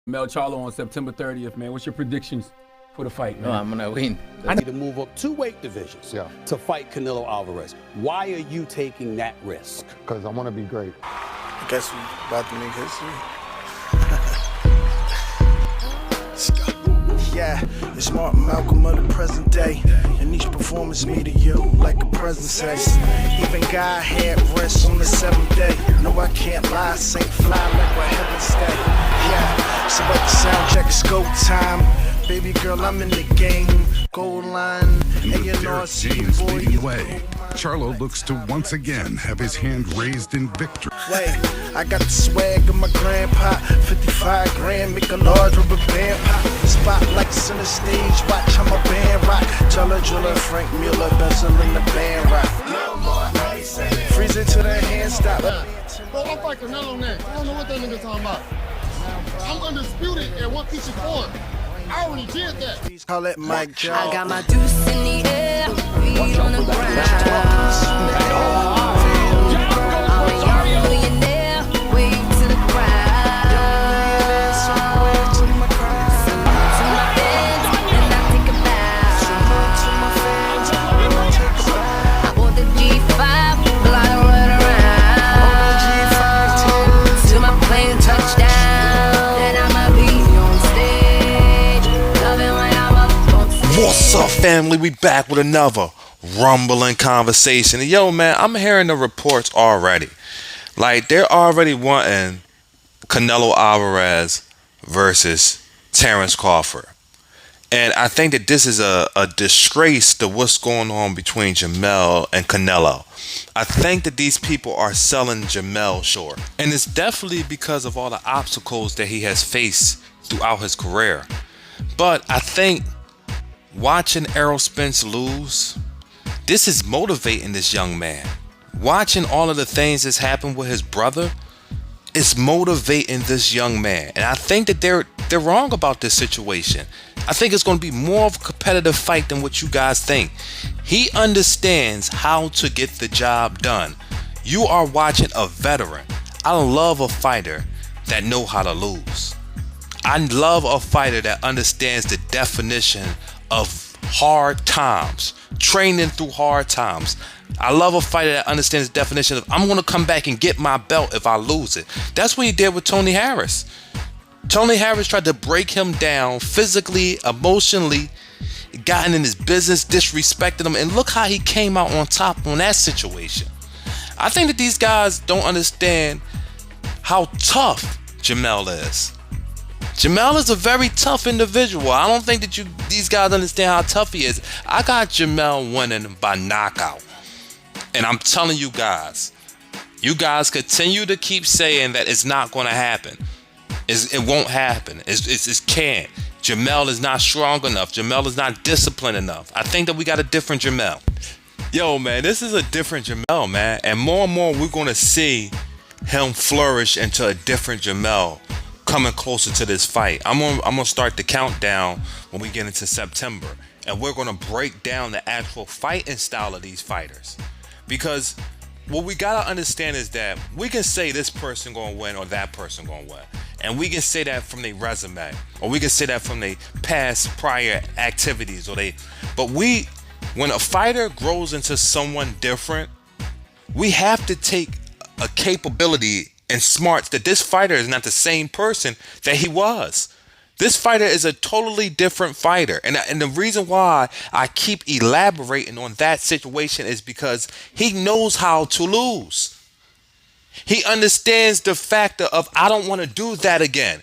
Jamel Charlo on September 30th, man. What's your predictions for the fight, man? No, I'm gonna win. I need to move up 2 weight divisions to fight Canelo Alvarez. Why are you taking that risk? Because I want to be great. I guess we about to make history. Let's go. Yeah, it's Martin Malcolm of the present day. And each performance me to you like a present says. Even God had rest on the 7th day. No, I can't lie, saint fly like what heaven stay. Yeah, so like the sound check, it's go time. Baby girl, I'm in the game. Goal line. And with Derek James leading the way, Charlo looks to once again have his hand raised in victory. Wait, I got the swag of my grandpa. 55 grand, make a large rubber band pop. Spotlight center stage, watch how my band rock. Teller Driller, Frank Mueller, bezel in the band rock. Freeze it to the hand stop. Bro, I'm fighting Canelo next. I don't know what that nigga talking about. I'm undisputed at 154. I already did that. Call it Mike Jones. I got my deuce in the air, feet on the ground. I'm a young millionaire, way to the crowd. To my bed, and I take a bow. I bought the G5, fly to run around. To my plane touchdown, and I'ma be on stage, loving when I'm up on stage. What's up, family? We back with another rumbling conversation. And yo, man, I'm hearing the reports already. Like, they're already wanting Canelo Alvarez versus Terrence Crawford. And I think that this is a disgrace to what's going on between Jamel and Canelo. I think that these people are selling Jamel short. And it's definitely because of all the obstacles that he has faced throughout his career. But I think watching Errol Spence lose, this is motivating this young man. Watching all of the things that's happened with his brother is motivating this young man. And I think that they're wrong about this situation. I think it's going to be more of a competitive fight than what you guys think. He understands how to get the job done. You are watching a veteran. I love a fighter that know how to lose. I love a fighter that understands the definition of hard times, training through hard times. I love a fighter that understands the definition of I'm going to come back and get my belt if I lose it. That's what he did with Tony Harris. Tony Harris tried to break him down physically, emotionally, gotten in his business, disrespected him, and look how he came out on top on that situation. I think that these guys don't understand how tough Jamel is. Jamel is a very tough individual. I don't think that these guys understand how tough he is. I got Jamel winning by knockout. And I'm telling you guys continue to keep saying that it's not going to happen. It won't happen. It can't. Jamel is not strong enough. Jamel is not disciplined enough. I think that we got a different Jamel. Yo, man, this is a different Jamel, man. And more we're going to see him flourish into a different Jamel coming closer to this fight. I'm gonna start the countdown when we get into September, and we're gonna break down the actual fighting style of these fighters. Because what we gotta understand is that we can say this person gonna win or that person gonna win, and we can say that from their resume, or we can say that from their past prior activities, but when a fighter grows into someone different, we have to take a capability and smarts that this fighter is not the same person that he was. This fighter is a totally different fighter. And the reason why I keep elaborating on that situation is because he knows how to lose. He understands the factor of I don't want to do that again.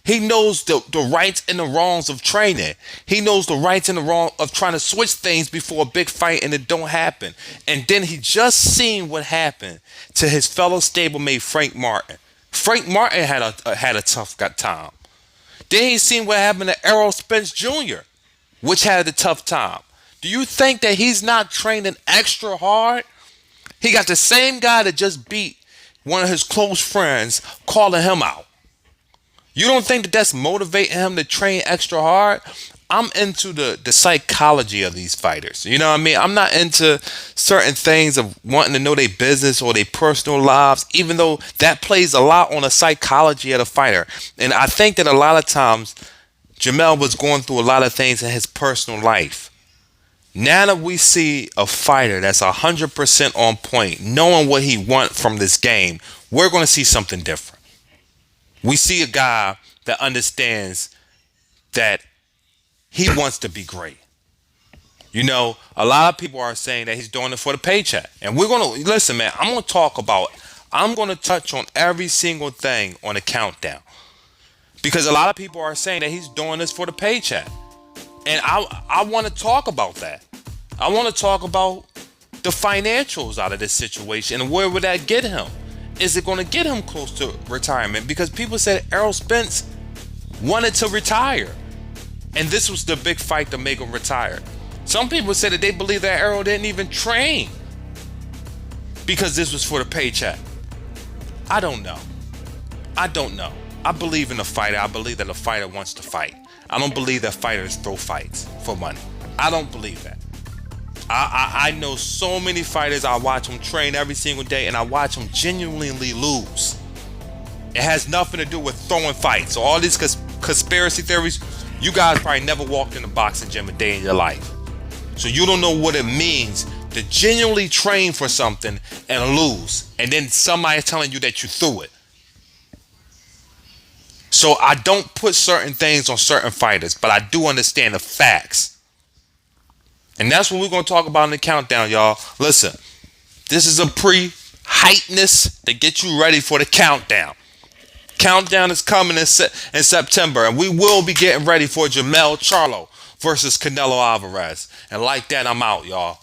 He knows the rights and the wrongs of training. He knows the rights and the wrong of trying to switch things before a big fight and it don't happen. And then he just seen what happened to his fellow stablemate Frank Martin. Frank Martin had a tough time. Then he seen what happened to Errol Spence Jr., which had a tough time. Do you think that he's not training extra hard? He got the same guy that just beat one of his close friends calling him out. You don't think that that's motivating him to train extra hard? I'm into the psychology of these fighters. You know what I mean? I'm not into certain things of wanting to know their business or their personal lives, even though that plays a lot on the psychology of the fighter. And I think that a lot of times Jamel was going through a lot of things in his personal life. Now that we see a fighter that's 100% on point, knowing what he wants from this game, we're going to see something different. We see a guy that understands that he wants to be great. You know, a lot of people are saying that he's doing it for the paycheck. And we're going to, listen, man, I'm going to touch on every single thing on the countdown. Because a lot of people are saying that he's doing this for the paycheck. And I want to talk about that. I want to talk about the financials out of this situation and where would that get him? Is it going to get him close to retirement? Because people said Errol Spence wanted to retire. And this was the big fight to make him retire. Some people said that they believe that Errol didn't even train because this was for the paycheck. I don't know. I believe in the fighter. I believe that a fighter wants to fight. I don't believe that fighters throw fights for money. I don't believe that. I know so many fighters. I watch them train every single day, and I watch them genuinely lose. It has nothing to do with throwing fights. So all these conspiracy theories, you guys probably never walked in a boxing gym a day in your life. So you don't know what it means to genuinely train for something and lose. And then somebody's telling you that you threw it. So I don't put certain things on certain fighters, but I do understand the facts. And that's what we're going to talk about in the countdown, y'all. Listen, this is a pre-hypeness to get you ready for the countdown. Countdown is coming in September, and we will be getting ready for Jamel Charlo versus Canelo Alvarez. And like that, I'm out, y'all.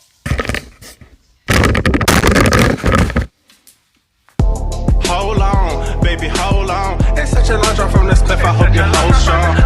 Hold on, baby, hold on. It's such a long drop from this cliff, I hope you hold strong.